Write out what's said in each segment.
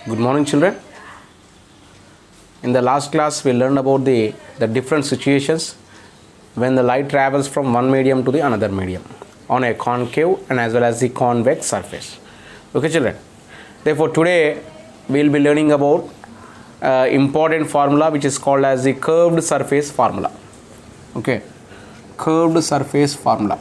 Good morning, children. In the last class, we learned about the different situations when the light travels from one medium to the another medium on a concave and as well as the convex surface. Okay, children. Therefore, today we will be learning about important formula which is called as the curved surface formula. Okay, curved surface formula.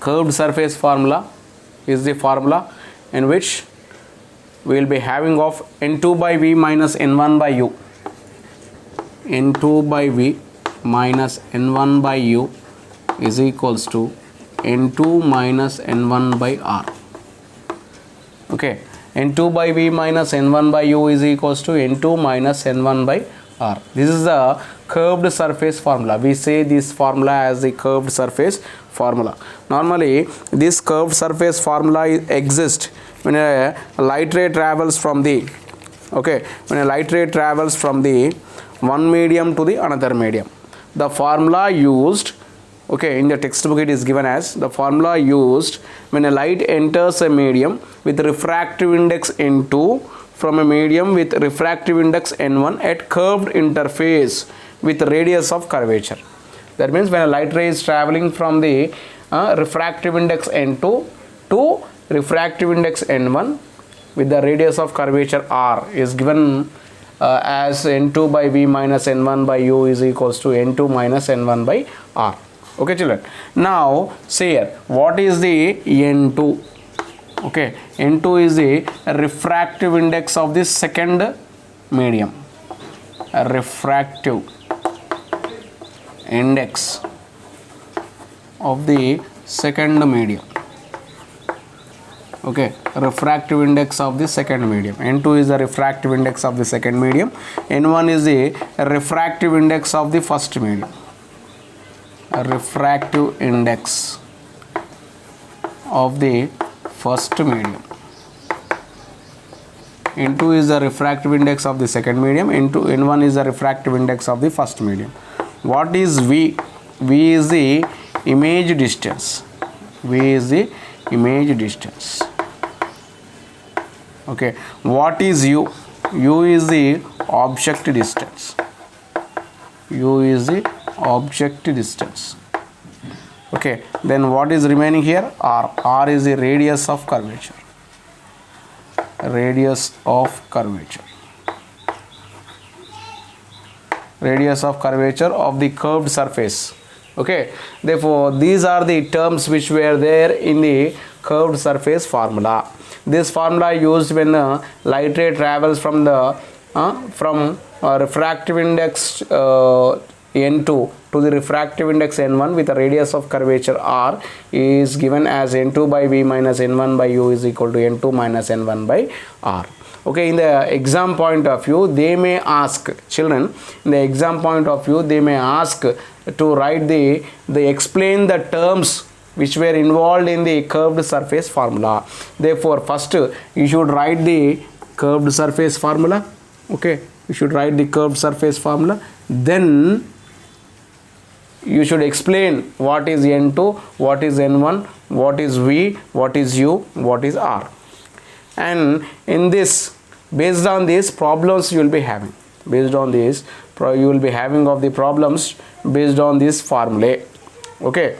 Curved surface formula is the formula in which we will be having of n2 by v minus n1 by u. n2 by v minus n1 by u is equals to n2 minus n1 by r. Okay, n2 by v minus n1 by u is equals to n2 minus n1 by r. This is the curved surface formula. We say this formula as the curved surface formula. Normally, this curved surface formula exists when a light ray travels from the one medium to the another medium. The formula used, in the textbook it is given as the formula used when a light enters a medium with refractive index n2 from a medium with refractive index n1 at curved interface with radius of curvature. That means when a light ray is traveling from the refractive index n2 to refractive index n1 with the radius of curvature r is given as n2 by v minus n1 by u is equals to n2 minus n1 by r. Okay, children. Now, say here, what is the n2? Okay, n2 is the refractive index of the second medium. Refractive index of the second medium. Okay, refractive index of the second medium. n2 is the refractive index of the second medium. n1 is the refractive index of the first medium. Refractive index of the first medium. n2 is the refractive index of the second medium. n1 is the refractive index of the first medium. What is v? V is the image distance. V is the image distance. Okay. What is u? U is the object distance. U is the object distance. Okay. Then what is remaining here? R. R is the radius of curvature. Radius of curvature. Radius of curvature of the curved surface. Okay, therefore these are the terms which were there in the curved surface formula. This formula used when light ray travels from the refractive index n2 to the refractive index n1 with a radius of curvature r is given as n2 by v minus n1 by u is equal to n2 minus n1 by r. Okay, in the exam point of view, they may ask, children, in the exam point of view, they may ask to write they explain the terms which were involved in the curved surface formula. Therefore, first you should write the curved surface formula. Okay, you should write the curved surface formula. Then you should explain what is n2, what is n1, what is v, what is u, what is r. And in this, based on these problems you will be having. Based on this, you will be having of the problems based on this formula. Okay.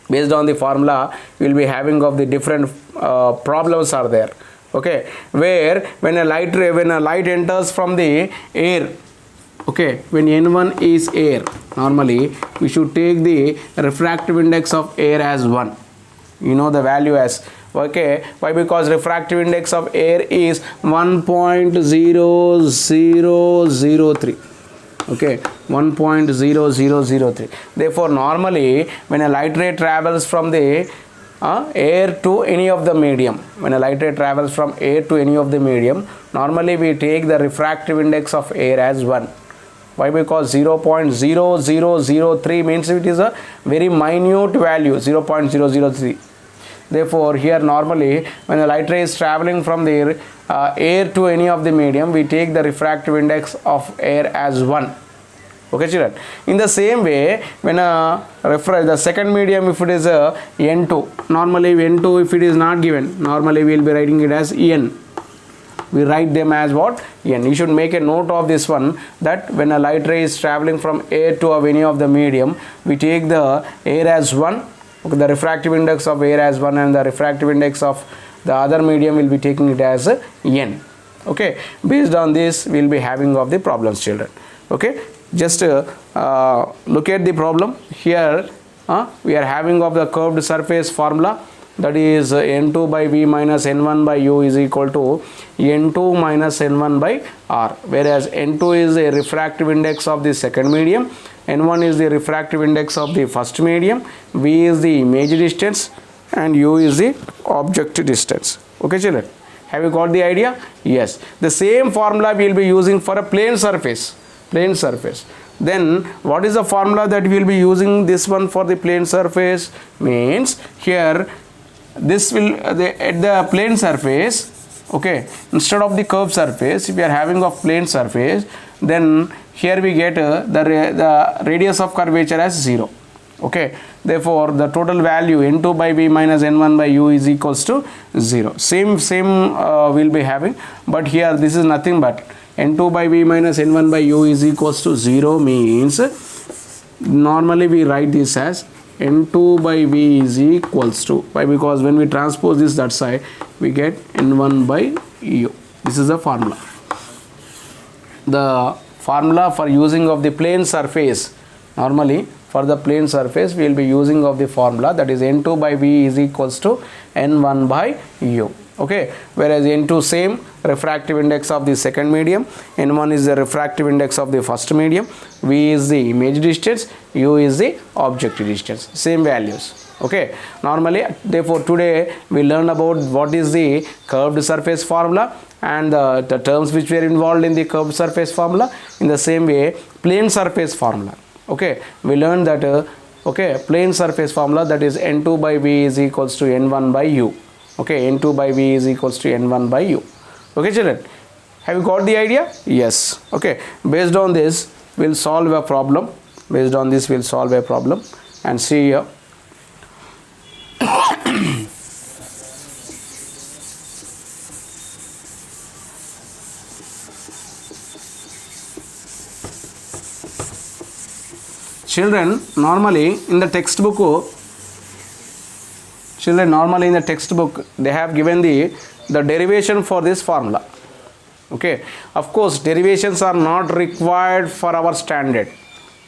Based on the formula, you will be having of the different problems are there. Okay. Where when a light enters from the air. Okay. When n1 is air, normally we should take the refractive index of air as 1. You know the value as. Okay, why? Because refractive index of air is 1.0003. Okay, 1.0003. Therefore, normally when a light ray travels from the air to any of the medium, normally we take the refractive index of air as 1. Why? Because 0.0003 means it is a very minute value, 0.003. Therefore, here normally when a light ray is traveling from the air to any of the medium, we take the refractive index of air as 1. Okay children, in the same way, when the second medium, if it is a N2, normally N2 if it is not given, normally we will be writing it as N. We write them as what? N. You should make a note of this one, that when a light ray is traveling from air to any of the medium, we take the air as 1, okay, the refractive index of air as 1, and the refractive index of the other medium will be taking it as N. Okay, based on this we will be having of the problems, children. Okay, just look at the problem here. We are having of the curved surface formula, that is N2 by V minus N1 by U is equal to N2 minus N1 by R, whereas N2 is a refractive index of the second medium, N1 is the refractive index of the first medium, V is the image distance, and U is the object distance. Okay children, have you got the idea? Yes. The same formula we will be using for a plane surface. Then what is the formula that we will be using this one for the plane surface? Means here this will at the plane surface, okay, instead of the curved surface, if we are having a plane surface, then here we get the radius of curvature as 0. Okay, therefore the total value N2 by V minus N1 by U is equals to 0. Same we'll be having, but here this is nothing but N2 by V minus N1 by U is equals to 0, means normally we write this as N2 by V is equals to, why? Because when we transpose this that side, we get N1 by U. This is the formula. The formula for using of the plane surface, normally for the plane surface we will be using of the formula, that is N2 by V is equals to N1 by U. Okay, whereas N2 same refractive index of the second medium, N1 is the refractive index of the first medium, V is the image distance, U is the object distance, same values. Okay, normally, therefore today we learn about what is the curved surface formula and the terms which were involved in the curved surface formula. In the same way, plane surface formula, okay, we learned that okay, plane surface formula, that is N2 by V is equals to N1 by U. Okay, N2 by V is equals to N1 by U. Okay children, have you got the idea? Yes. Okay, based on this we'll solve a problem. Based on this we'll solve a problem and see here. Children, normally in the textbook, they have given the derivation for this formula. Okay, of course derivations are not required for our standard.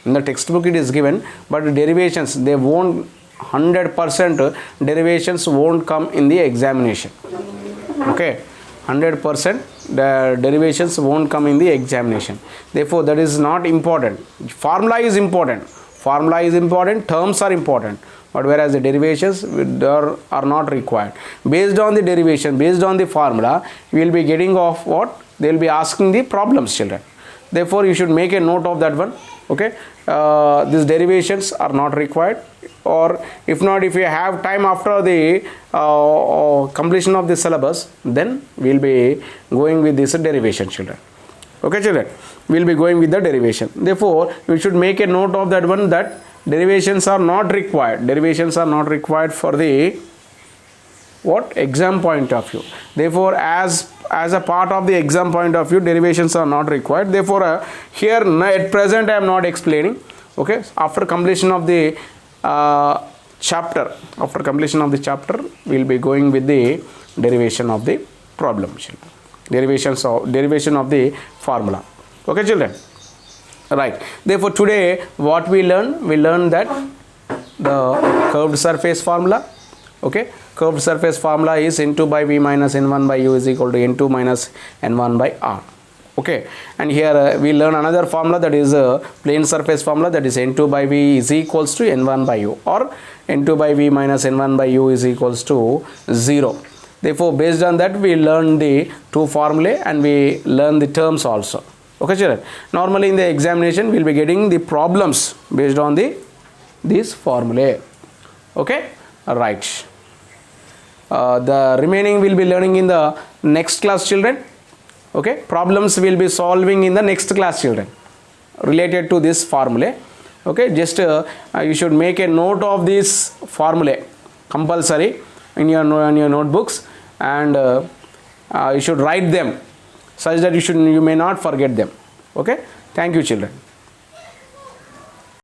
In the textbook it is given, but derivations, they won't 100% derivations won't come in the examination. Okay, 100% the derivations won't come in the examination. Therefore that is not important. Formula is important, terms are important, but whereas the derivations are not required. Based on the derivation, based on the formula, we will be getting off what? They will be asking the problems, children. Therefore you should make a note of that one. Okay, these derivations are not required, or if not, if you have time after the completion of the syllabus, then we will be going with this derivation, children. Okay children, we will be going with the derivation. Therefore you should make a note of that one, that derivations are not required. For the what? Exam point of view. Therefore as a part of the exam point of view, derivations are not required. Therefore here at present I am not explaining. Okay, after completion of the chapter, we will be going with the derivation of the problem, children. Derivation of the formula. Okay children, right. Therefore today what we learned that the curved surface formula. Okay, curved surface formula is N2 by V minus N1 by U is equal to N2 minus N1 by R. Okay, and here we learn another formula, that is a plane surface formula, that is N2 by V is equals to N1 by U, or N2 by V minus N1 by U is equals to 0. Therefore based on that we learn the two formulae and we learn the terms also. Okay children, normally in the examination we will be getting the problems based on these formulae. Okay, right. The remaining will be learning in the next class, children. Okay, problems will be solving in the next class, children. related to this formulae. Okay, just you should make a note of this formulae compulsory in your notebooks, and you should write them such that you may not forget them. Okay, thank you children.